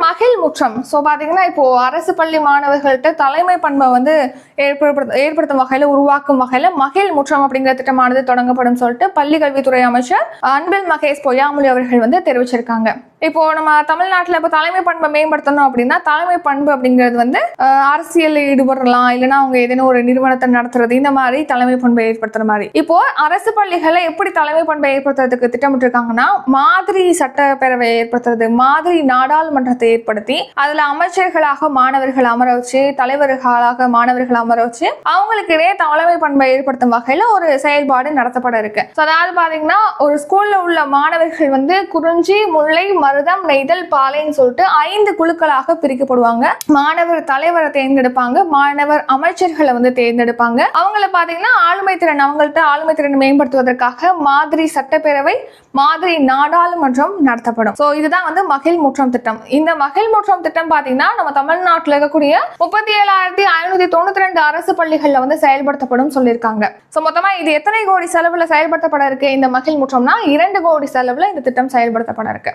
மகிழ் முற்றம். ஸோ பாத்தீங்கன்னா இப்போ அரசு பள்ளி மாணவர்கள்ட்ட தலைமை பண்பை வந்து ஏற்படுத்தும் வகையில உருவாக்கும் வகையில மகிழ் முற்றம் அப்படிங்கிற திட்டமானது தொடங்கப்படும் சொல்லிட்டு பள்ளி கல்வித்துறை அமைச்சர் அன்பில் மகேஷ் பொய்யாமொழி அவர்கள் வந்து தெரிவிச்சிருக்காங்க. இப்போ நம்ம தமிழ்நாட்டில் இப்போ தலைமை பண்பை மேம்படுத்தணும் அப்படின்னா தலைமை பண்பு அப்படிங்கிறது வந்து அரசியல் ஈடுபடலாம், இல்லைன்னா அவங்க ஏதேனும் ஒரு நிறுவனத்தை நடத்துறது, இந்த மாதிரி தலைமை பண்பை ஏற்படுத்துற மாதிரி. இப்போ அரசு பள்ளிகளை எப்படி தலைமை பண்பை ஏற்படுத்துறதுக்கு திட்டமிட்டு இருக்காங்கன்னா மாதிரி சட்டப்பேரவை ஏற்படுத்துறது, மாதிரி நாடாளுமன்றத்தை ஏற்படுத்தி அதுல அமைச்சர்களாக மாணவர்கள் அமர வச்சு, தலைவர்களாக மாணவர்கள் அமர வச்சு அவங்களுக்கு இடையே தலைமை பண்பை ஏற்படுத்தும் வகையில ஒரு செயல்பாடு நடத்தப்பட இருக்கு. அதாவது பாத்தீங்கன்னா ஒரு ஸ்கூல்ல உள்ள மாணவர்கள் வந்து குறிஞ்சி, முல்லை, மருதம், நெய்தல், பாலைன்னு சொல்லிட்டு 5 குழுக்களாக பிரிக்கப்படுவாங்க. மாணவர் தலைவரை தேர்ந்தெடுப்பாங்க, மாணவர் அமைச்சர்களை வந்து தேர்ந்தெடுப்பாங்க. அவங்கள பாத்தீங்கன்னா அவங்கள்ட்ட ஆளுமை திறன் மேம்படுத்துவதற்காக மாதிரி சட்டப்பேரவை, மாதிரி நாடாளுமன்றம் நடத்தப்படும். சோ இதுதான் வந்து மகிழ் முற்றம் திட்டம். இந்த மகிழ் முற்றம் திட்டம் பாத்தீங்கன்னா நம்ம தமிழ்நாட்டில் இருக்கக்கூடிய 37,592 அரசு பள்ளிகள்ல வந்து செயல்படுத்தப்படும் சொல்லியிருக்காங்க. சோ மொத்தமா இது எத்தனை கோடி செலவுல செயல்படுத்தப்பட இருக்கு இந்த மகிழ் முற்றம்னா 2 கோடி செலவுல இந்த திட்டம் செயல்படுத்தப்பட இருக்கு.